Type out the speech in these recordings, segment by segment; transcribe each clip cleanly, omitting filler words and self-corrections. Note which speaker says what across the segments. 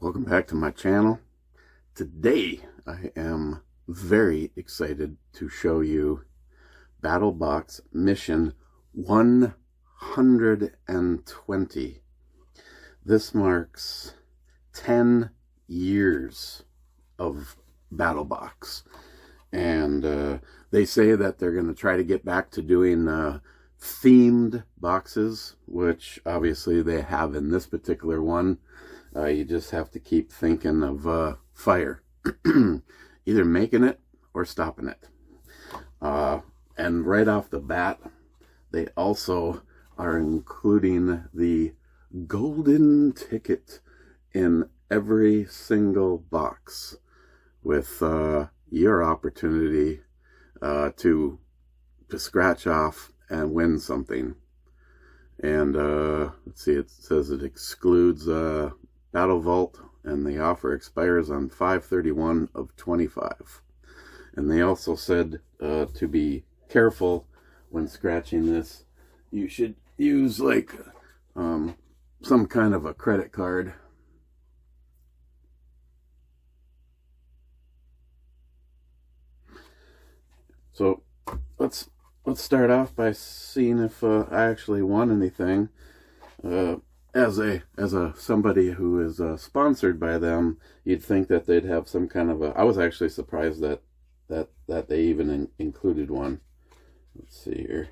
Speaker 1: Welcome back to my channel. Today I am very excited to show you Battlebox mission 120. This marks 10 years of Battlebox, and they say that they're going to try to get back to doing themed boxes, which obviously they have in this particular one. You just have to keep thinking of fire, either making it or stopping it. And right off the bat, they also are including the golden ticket in every single box, with your opportunity to scratch off and win something. And let's see, it says it excludes Battle Vault, and the offer expires on 5/31 of 25. And they also said to be careful when scratching this. You should use like some kind of a credit card. So let's start off by seeing if I actually won anything. As somebody who is sponsored by them, you'd think that they'd have some kind of a. I was actually surprised that they even included one. Let's see here.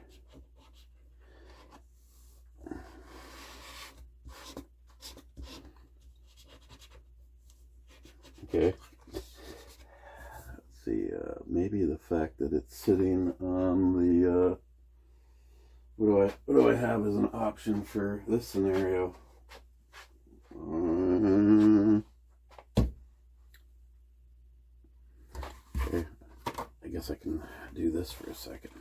Speaker 1: Okay. Let's see. Maybe the fact that it's sitting on the. What do I have as an option for this scenario? Okay, I guess I can do this for a second.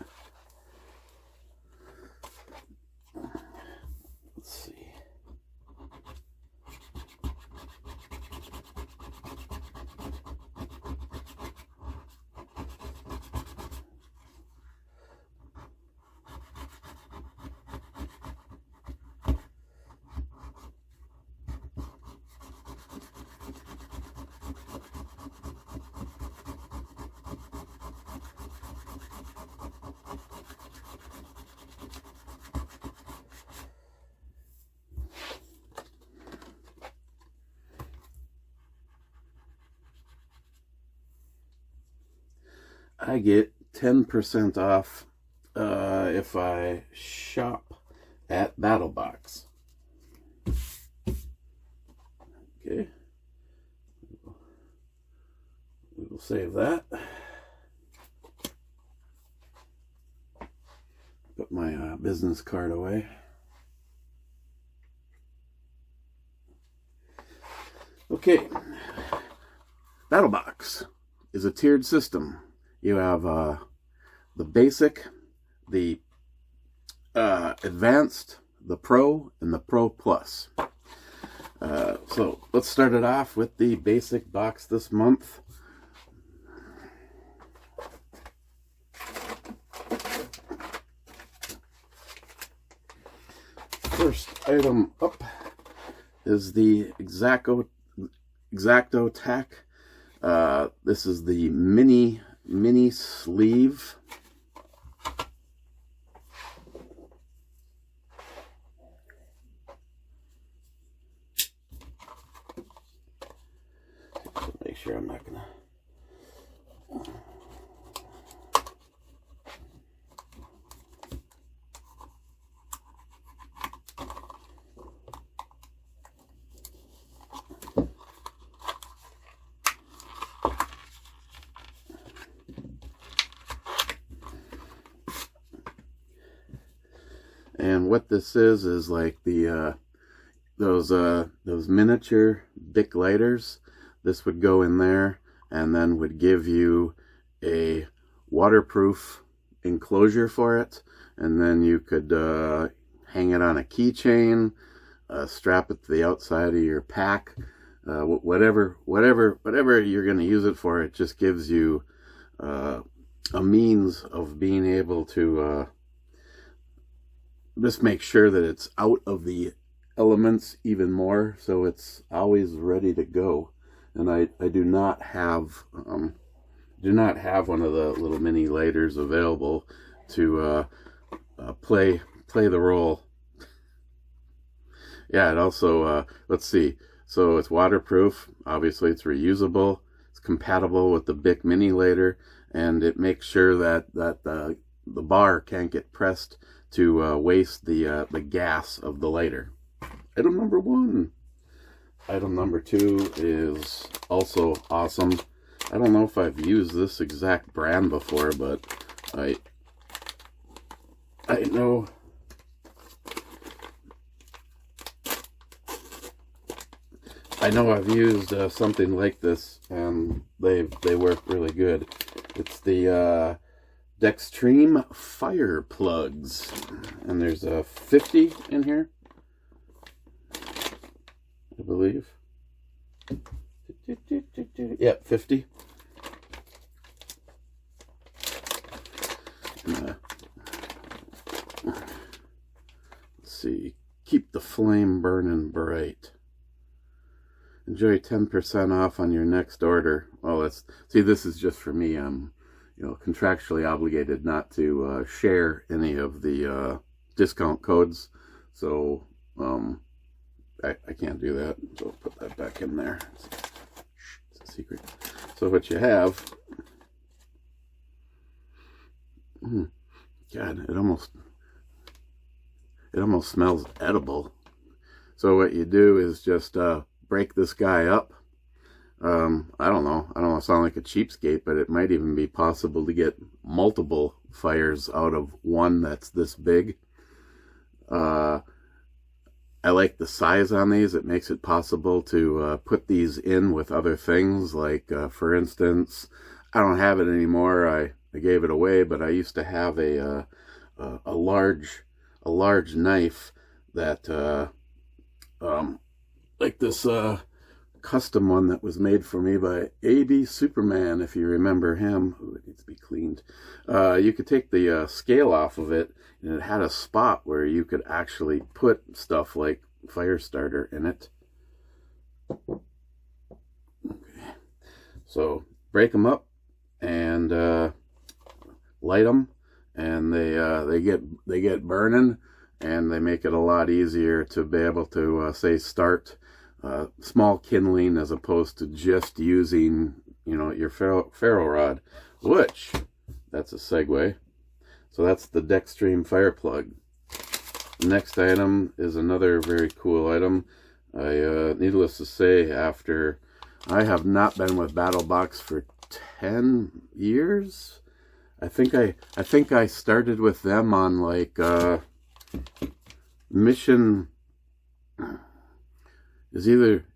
Speaker 1: Let's see. I get 10% off if I shop at Battlebox. Okay. We will save that. Put my business card away. Okay. Battlebox is a tiered system. You have the basic, the advanced, the pro, and the pro plus. So let's start it off with the basic box this month. First item up is the X-Acto Tack. This is the mini sleeve. Make sure I'm not gonna. And what this is like the those miniature Bic lighters. This would go in there and then would give you a waterproof enclosure for it, and then you could hang it on a keychain, strap it to the outside of your pack, whatever you're going to use it for. It just gives you a means of being able to just make sure that it's out of the elements even more, so it's always ready to go. And I do not have one of the little mini lighters available to play the role. Yeah, it also let's see. So it's waterproof. Obviously, it's reusable. It's compatible with the Bic mini lighter, and it makes sure that the bar can't get pressed to waste the gas of the lighter. Item number 1. Item number 2 is also awesome. I don't know if I've used this exact brand before, but I know I've used something like this, and they work really good. It's the Dextreme fire plugs, and there's a 50 in here, I believe. Yep, 50. Let's see. Keep the flame burning bright. Enjoy 10% off on your next order. Well, this is just for me. I'm, contractually obligated not to share any of the discount codes, so I can't do that. So I'll put that back in there. It's a secret. So what you have, God, it almost smells edible. So what you do is just break this guy up. I don't want to sound like a cheapskate, but it might even be possible to get multiple fires out of one that's this big. I like the size on these. It makes it possible to put these in with other things. Like, for instance, I don't have it anymore. I gave it away, but I used to have a large knife that like this custom one that was made for me by AB Superman, if you remember him. Ooh, it needs to be cleaned. You could take the scale off of it, and it had a spot where you could actually put stuff like fire starter in it. Okay. So break them up and light them, and they get burning, and they make it a lot easier to be able to say start small kindling as opposed to just using your ferro rod, which that's a segue. So that's the Dextreme fire plug. The next item is another very cool item. Needless to say, after I have not been with BattleBox for 10 years. I think I started with them on like mission. It was either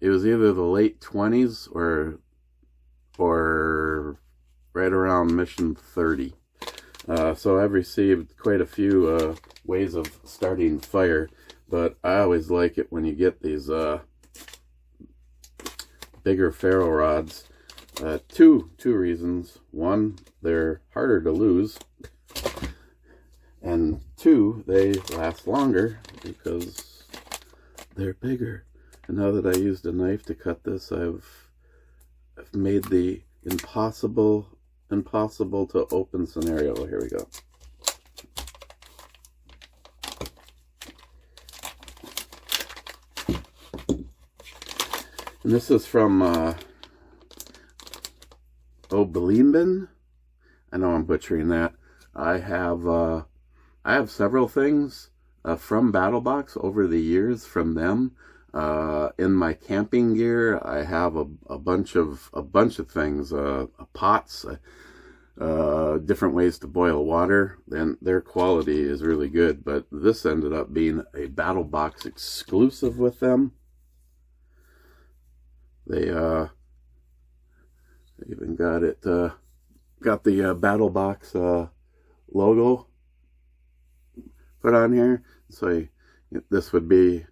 Speaker 1: the late 20s or right around mission 30. So I've received quite a few ways of starting fire, but I always like it when you get these bigger ferro rods. Two reasons. One, they're harder to lose, and two, they last longer because they're bigger. And now that I used a knife to cut this, I've made the impossible to open scenario. Here we go. And this is from Oblinben. I know I'm butchering that. I have several things from BattleBox over the years from them. In my camping gear, I have a bunch of things, pots, different ways to boil water, and their quality is really good. But this ended up being a BattleBox exclusive with them. They even got the BattleBox logo put on here. So this would be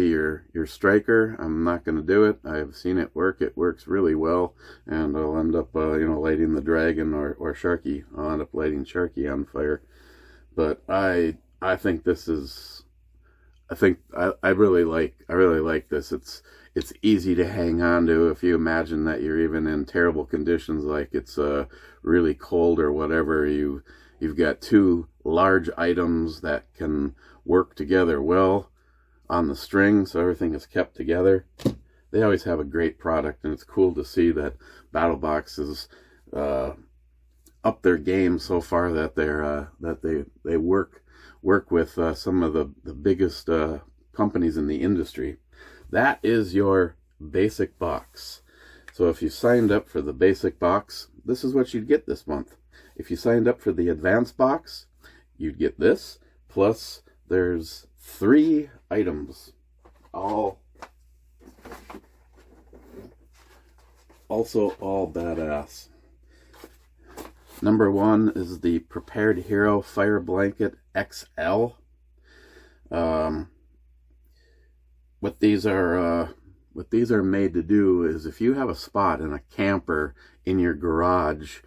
Speaker 1: your striker. I'm not going to do it. I've seen it work. It works really well, and I'll end up lighting the dragon or Sharky. I'll end up lighting Sharky on fire. But I think this is I really like this. It's easy to hang on to if you imagine that you're even in terrible conditions, like it's really cold or whatever. You've got two large items that can work together well on the string, so everything is kept together. They always have a great product, and it's cool to see that Battlebox is up their game so far, that they work with some of the biggest companies in the industry. That is your basic box. So if you signed up for the basic box, this is what you'd get this month. If you signed up for the advanced box, you'd get this, plus there's 3 items, also all badass. Number 1 is the Prepared Hero Fire Blanket XL. What these are made to do is, if you have a spot in a camper, in your garage,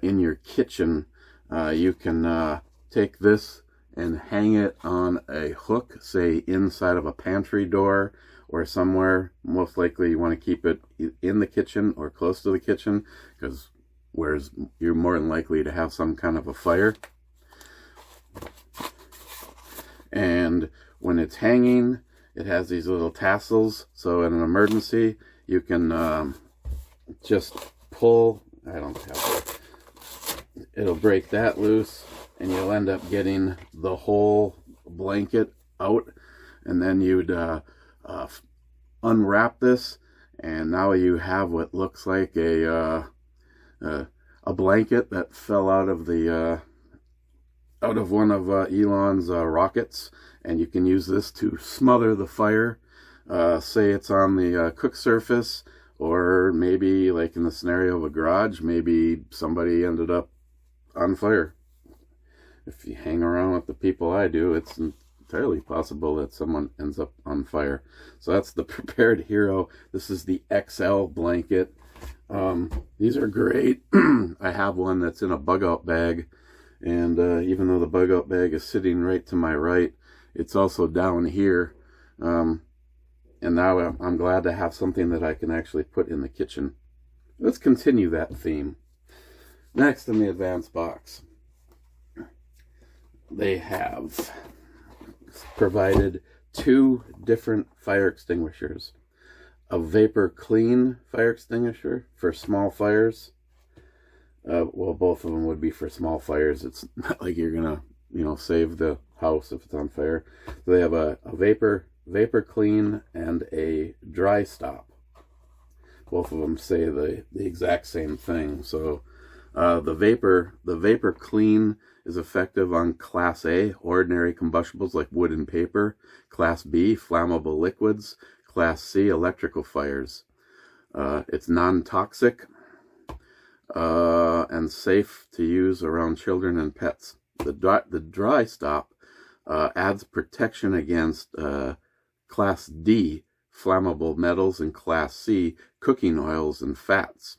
Speaker 1: in your kitchen, you can take this and hang it on a hook, say inside of a pantry door or somewhere. Most likely you want to keep it in the kitchen or close to the kitchen, because whereas you're more than likely to have some kind of a fire. And when it's hanging, it has these little tassels, so in an emergency you can just pull. I don't have it. It'll break that loose, and you'll end up getting the whole blanket out. And then you'd unwrap this, and now you have what looks like a blanket that fell out of one of Elon's rockets, and you can use this to smother the fire. Say it's on the cook surface, or maybe like in the scenario of a garage, maybe somebody ended up on fire. If you hang around with the people I do, it's entirely possible that someone ends up on fire. So that's the Prepared Hero. This is the XL blanket. These are great. I have one that's in a bug out bag, and even though the bug out bag is sitting right to my right, it's also down here. And now I'm glad to have something that I can actually put in the kitchen. Let's continue that theme. Next, in the advanced box, they have provided 2 different fire extinguishers. A Vapor Clean fire extinguisher for small fires. Well, both of them would be for small fires. It's not like you're gonna, save the house if it's on fire. So they have a Vapor Clean and a Dry Stop. Both of them say the exact same thing. So the Vapor Clean is effective on Class A, ordinary combustibles like wood and paper. Class B, flammable liquids. Class C, electrical fires. It's non-toxic and safe to use around children and pets. The Dry Stop adds protection against Class D, flammable metals, and Class C, cooking oils and fats.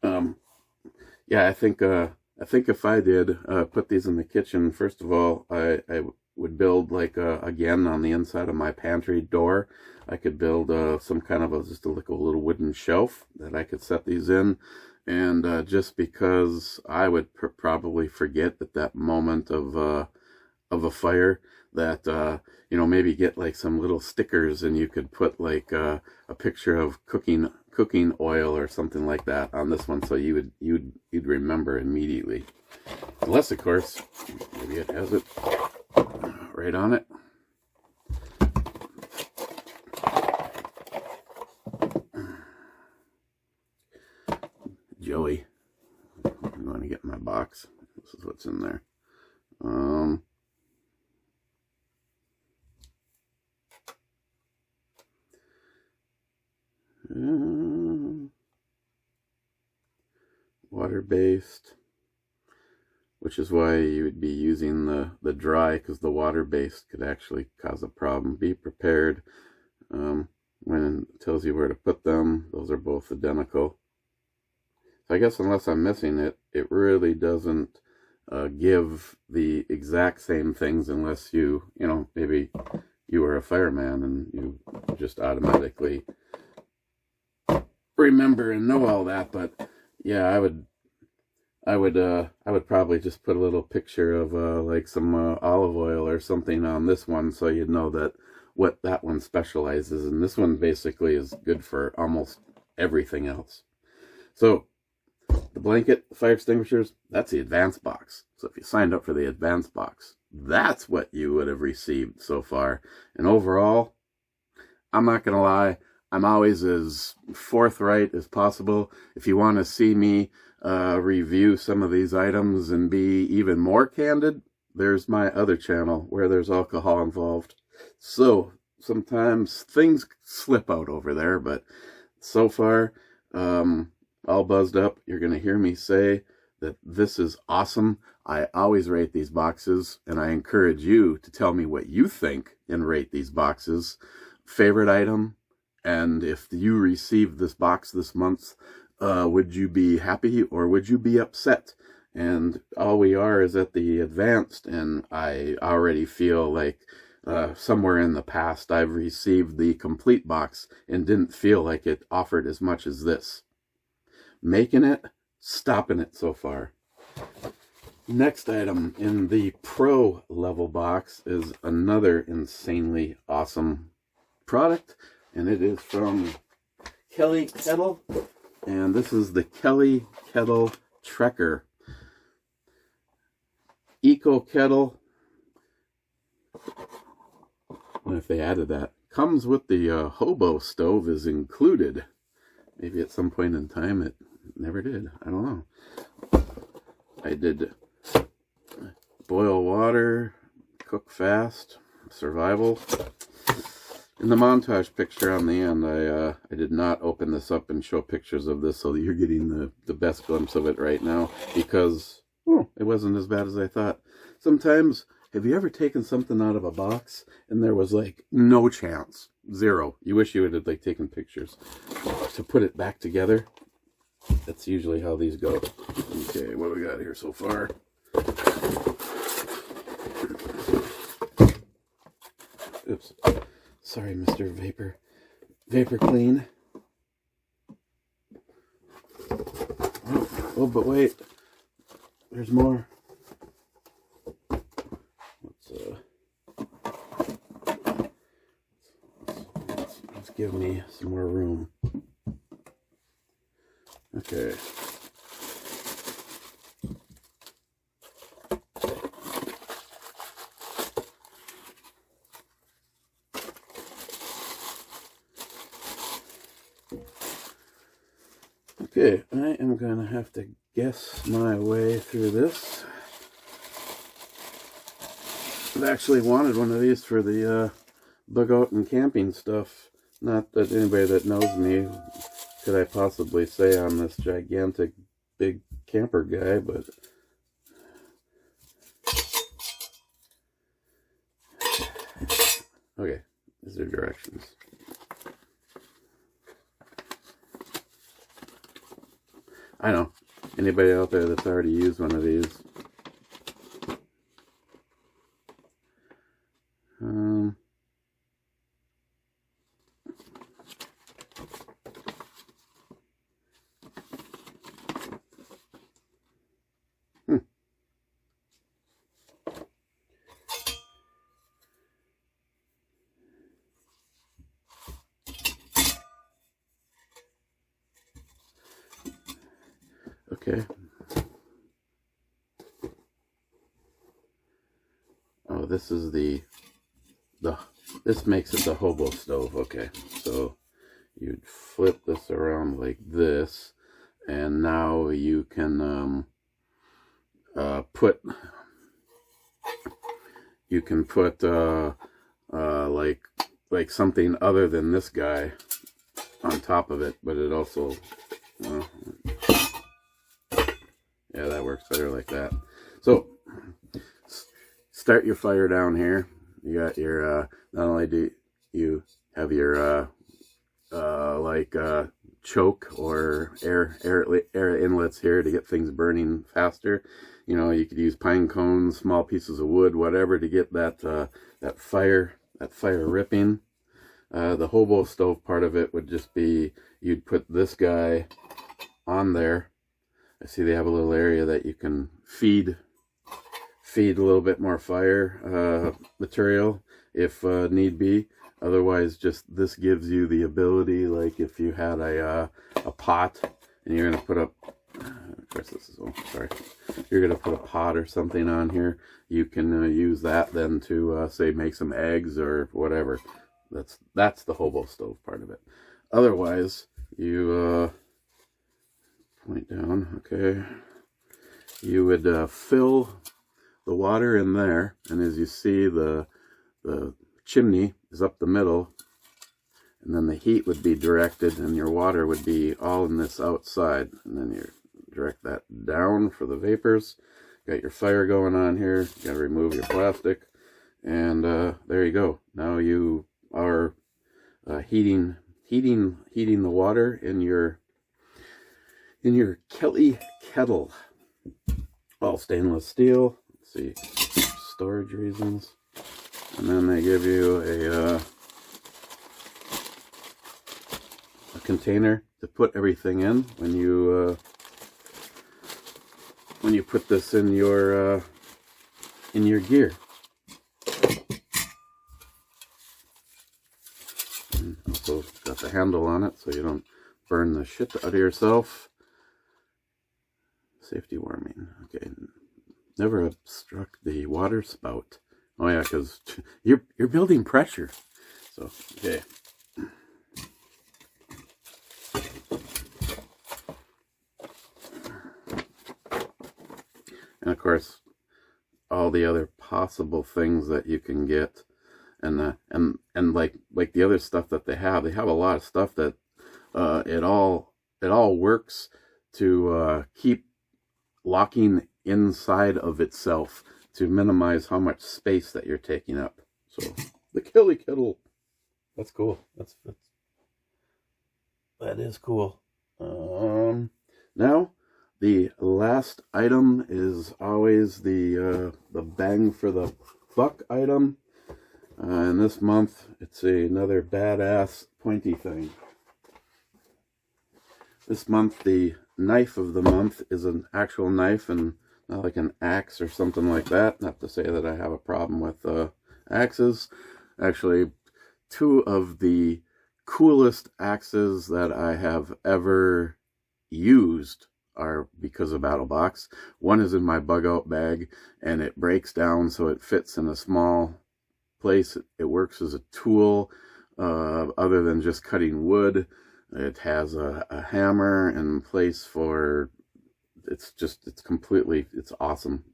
Speaker 1: Yeah, I think if I did put these in the kitchen, first of all, I would build, like, again, on the inside of my pantry door, I could build some kind of just a little wooden shelf that I could set these in. And just because I would probably forget at that moment of a fire, that maybe get like some little stickers, and you could put like a picture of cooking oil or something like that on this one, so you'd remember immediately. Unless, of course, maybe it has it right on it. Joey, I'm going to get my box. This is what's in there. Water-based, which is why you would be using the dry, because the water-based could actually cause a problem. Be prepared. When it tells you where to put them, those are both identical. So I guess unless I'm missing it, it really doesn't give the exact same things unless you know, maybe you were a fireman and you just automatically remember and know all that. But yeah, I would probably just put a little picture of like some olive oil or something on this one, so you'd know that what that one specializes in. This one basically is good for almost everything else. So the blanket, fire extinguishers, that's the advanced box. So if you signed up for the advanced box, that's what you would have received so far. And overall, I'm not going to lie, I'm always as forthright as possible. If you want to see me review some of these items and be even more candid, there's my other channel where there's alcohol involved. So sometimes things slip out over there, but so far, all buzzed up, you're going to hear me say that this is awesome. I always rate these boxes, and I encourage you to tell me what you think and rate these boxes. Favorite item, and if you received this box this month, would you be happy or would you be upset? And all we are is at the advanced, and I already feel like somewhere in the past I've received the complete box and didn't feel like it offered as much as this. Making it, stopping it so far. Next item in the pro level box is another insanely awesome product, and it is from Kelly Kettle, and this is the Kelly Kettle Trekker Eco Kettle. And if they added that, comes with the hobo stove is included. Maybe at some point in time it never did. I don't know. I did boil water, cook fast, survival. In the montage picture on the end, I did not open this up and show pictures of this, so that you're getting the best glimpse of it right now, because it wasn't as bad as I thought. Sometimes, have you ever taken something out of a box and there was like no chance, zero? You wish you would have like taken pictures to put it back together. That's usually how these go. Okay, what do we got here so far? Oops. Sorry, Mr. Vapor Clean. Oh, but wait. There's more. Let's give me some more room. Okay. Okay, I am gonna have to guess my way through this. I've actually wanted one of these for the bug out and camping stuff. Not that anybody that knows me could I possibly say I'm this gigantic big camper guy, but okay, these are directions. I know, anybody out there that's already used one of these. Okay. Oh, this is this makes it the hobo stove. Okay, so you'd flip this around like this, and now you can put like something other than this guy on top of it, but it also yeah, that works better like that. So start your fire down here. You got your not only do you have your choke or air inlets here to get things burning faster. You know, you could use pine cones, small pieces of wood, whatever, to get that fire ripping. The hobo stove part of it would just be, you'd put this guy on there. I see they have a little area that you can feed a little bit more fire material if need be. Otherwise, just this gives you the ability, like if you had a pot and you're going to put up, of course this is, oh, sorry, you're going to put a pot or something on here, you can use that then to say make some eggs or whatever. That's the hobo stove part of it. Otherwise, you point down, okay, you would fill the water in there, and as you see, the chimney is up the middle, and then the heat would be directed and your water would be all in this outside, and then you direct that down for the vapors. Got your fire going on here. You got to remove your plastic, and there you go. Now you are heating the water in your Kelly kettle. All stainless steel. Let's see, storage reasons. And then they give you a container to put everything in when you put this in your gear. And also got the handle on it so you don't burn the shit out of yourself. Safety warning. Okay, never obstruct the water spout. Oh yeah, because you're building pressure. So okay. And of course, all the other possible things that you can get, and like the other stuff that they have a lot of stuff that it all works to keep locking inside of itself to minimize how much space that you're taking up. So the Kelly kettle, that's cool. That is cool. Now the last item is always the bang for the buck item, and this month it's another badass pointy thing. This month the knife of the month is an actual knife and not like an axe or something like that. Not to say that I have a problem with axes. Actually, two of the coolest axes that I have ever used are because of BattleBox. One is in my bug out bag, and it breaks down so it fits in a small place. It works as a tool other than just cutting wood. It has a hammer in place for, it's awesome.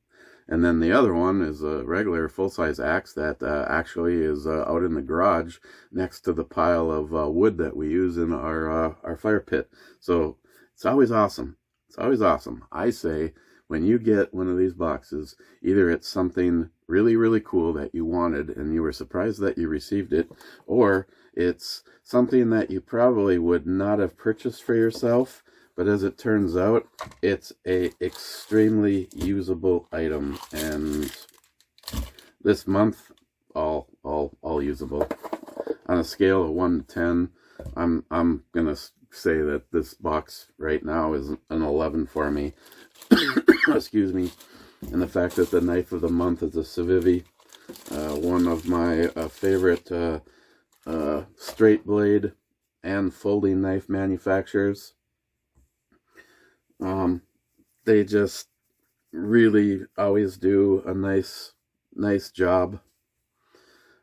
Speaker 1: And then the other one is a regular full-size axe that actually is out in the garage next to the pile of wood that we use in our fire pit. So it's always awesome. It's always awesome. I say, when you get one of these boxes, either it's something really, really cool that you wanted and you were surprised that you received it, or it's something that you probably would not have purchased for yourself, but as it turns out, it's a extremely usable item, and this month, all usable. On a scale of 1 to 10, I'm gonna say that this box right now is an 11 for me. Excuse me. And the fact that the knife of the month is a Civivi, one of my favorite straight blade and folding knife manufacturers. They just really always do a nice job,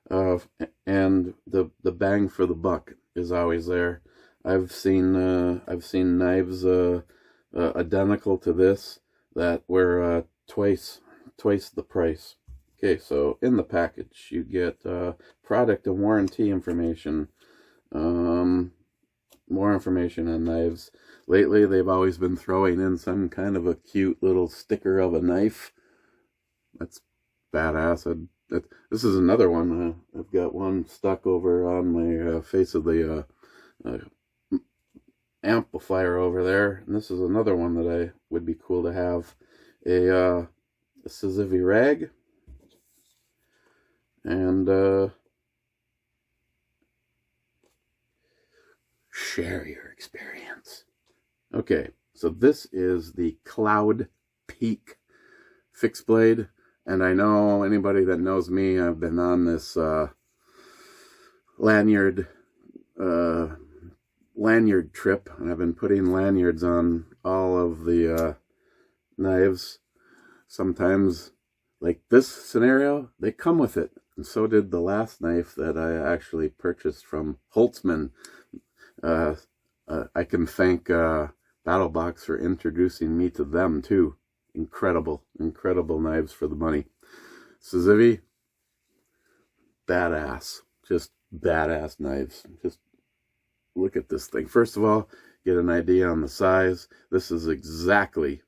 Speaker 1: and the bang for the buck is always there. I've seen knives identical to this that were twice the price. Okay, so in the package you get product and warranty information, more information on knives. Lately they've always been throwing in some kind of a cute little sticker of a knife. That's badass. This is another one. I've got one stuck over on my face of the amplifier over there, and this is another one that I would be cool to have. A Syzygy rag, and share your experience. Okay, so this is the Cloud Peak fixed blade, and I know anybody that knows me, I've been on this lanyard trip, and I've been putting lanyards on all of the knives. Sometimes, like this scenario, they come with it, and so did the last knife that I actually purchased from Holtzman. I can thank Battlebox for introducing me to them too. Incredible knives for the money. Syzygy, badass, just badass knives. Just look at this thing. First of all, get an idea on the size. This is exactly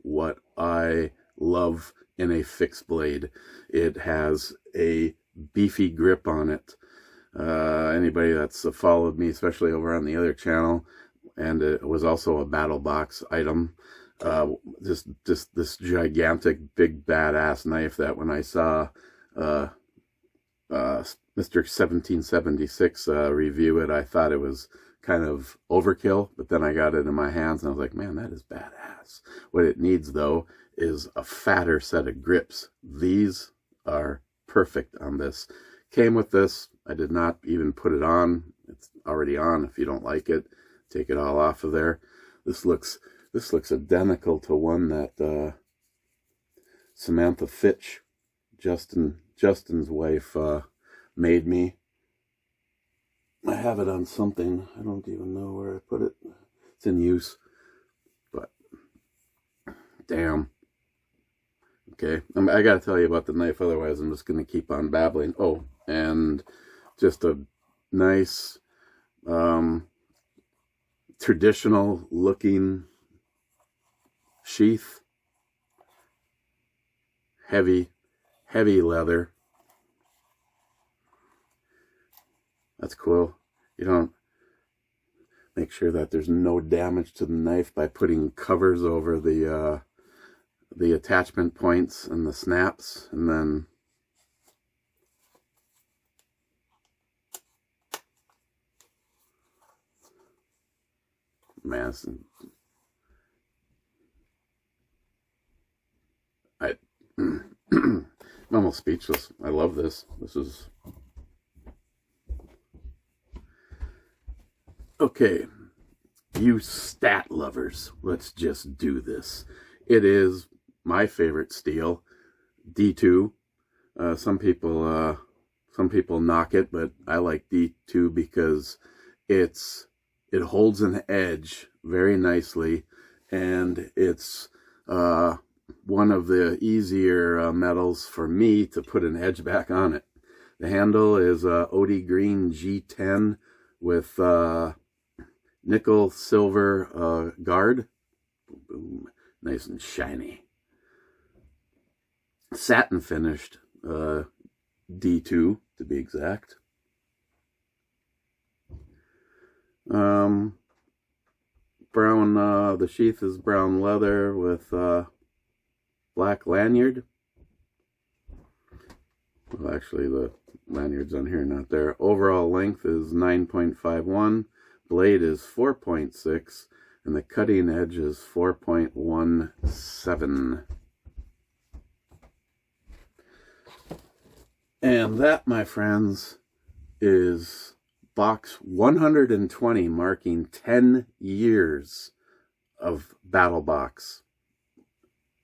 Speaker 1: what I love in a fixed blade. It has a beefy grip on it. Anybody that's followed me, especially over on the other channel, and it was also a Battlebox item. Just this gigantic, big, badass knife that when I saw Mr. 1776 review it, I thought it was kind of overkill, but then I got it in my hands and I was like, man, that is badass. What it needs, though, is a fatter set of grips. These are perfect on this. Came with this. I did not even put it on. It's already on. If you don't like it, take it all off of there. This looks identical to one that Samantha Fitch, Justin's wife, made me. I have it on something. I don't even know where I put it. It's in use. But damn. Okay, I got to tell you about the knife, otherwise I'm just going to keep on babbling. Oh, and just a nice traditional looking sheath. Heavy leather. That's cool. You don't make sure that there's no damage to the knife by putting covers over the attachment points and the snaps, and then man, I'm almost speechless. I love this. This is okay. You stat lovers, let's just do this. It is my favorite steel, D2. Some people knock it, but I like D2 because it holds an edge very nicely, and it's one of the easier metals for me to put an edge back on it. The handle is OD Green G10 with nickel silver guard. Boom, nice and shiny. Satin finished, D2 to be exact. Brown, the sheath is brown leather with black lanyard. Well, actually the lanyard's on here, not there. Overall length is 9.51. Blade is 4.6. And the cutting edge is 4.17. And that, my friends, is box 120, marking 10 years of Battlebox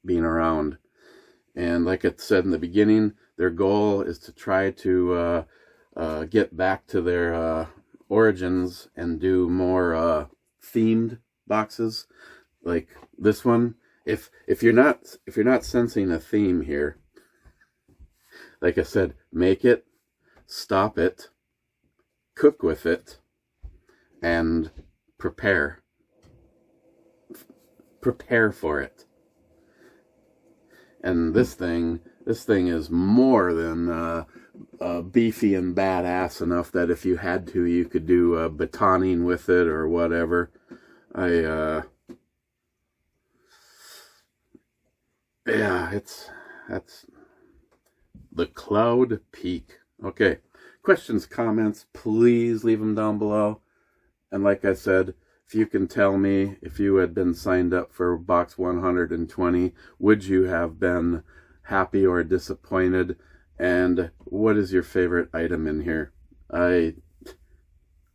Speaker 1: being around. And like I said in the beginning, their goal is to try to get back to their origins and do more themed boxes like this one. If you're not sensing a theme here, like I said, make it, stop it, cook with it, and prepare for it. And this thing This thing is more than beefy and badass enough that if you had to, you could do batoning with it or whatever. Yeah, that's the Cloud Peak. Okay, questions, comments, please leave them down below. And like I said, if you can tell me if you had been signed up for box 120, would you have been happy or disappointed? And what is your favorite item in here?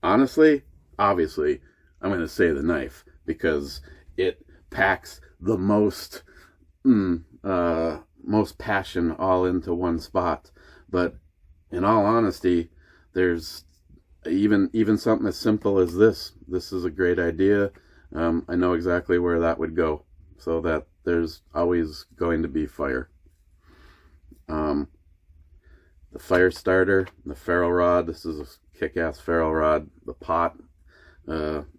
Speaker 1: Honestly, obviously, I'm going to say the knife, because it packs the most passion all into one spot. But in all honesty, there's even something as simple as this. This is a great idea. I know exactly where that would go, so that there's always going to be fire. The fire starter, the ferrule rod. This is a kick-ass ferrule rod. The pot,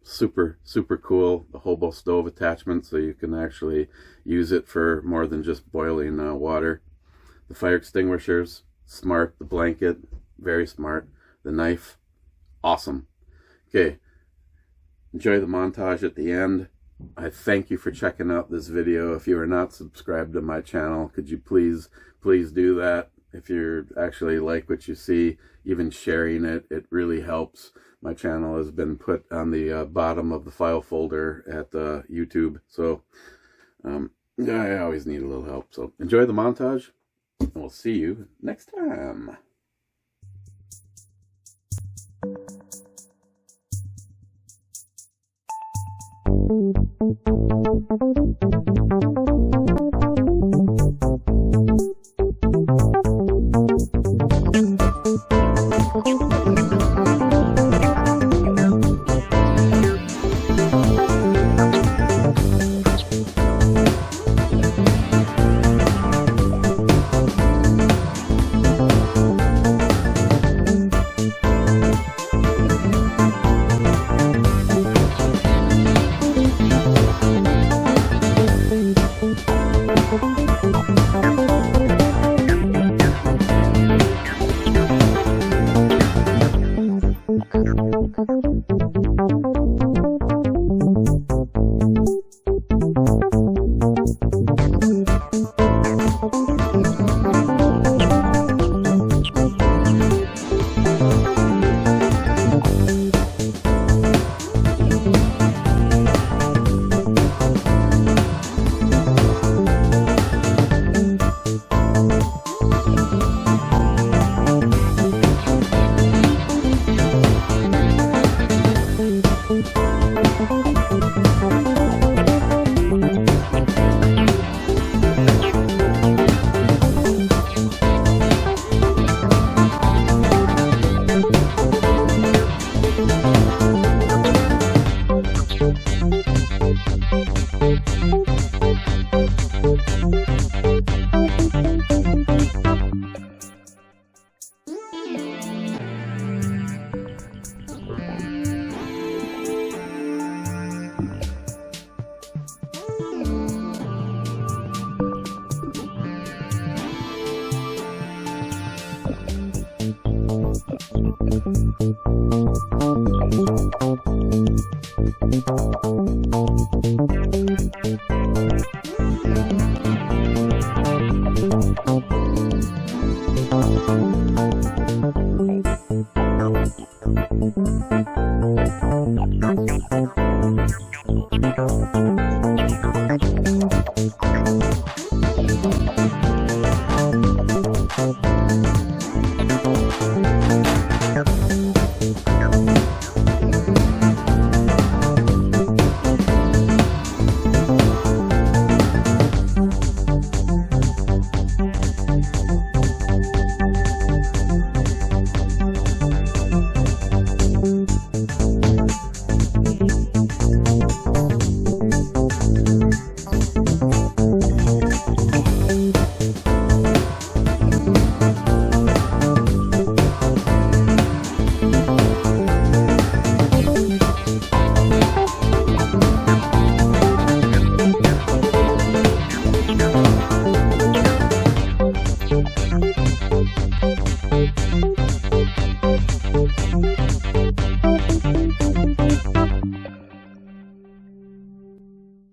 Speaker 1: super cool. The hobo stove attachment, so you can actually use it for more than just boiling water. The fire extinguishers, smart. The blanket, very smart. The knife, awesome. Okay, enjoy the montage at the end. I thank you for checking out this video. If you are not subscribed to my channel, could you please do that? If you actually like what you see, even sharing it, it really helps. My channel has been put on the bottom of the file folder at YouTube, so I always need a little help. So enjoy the montage, and we'll see you next time.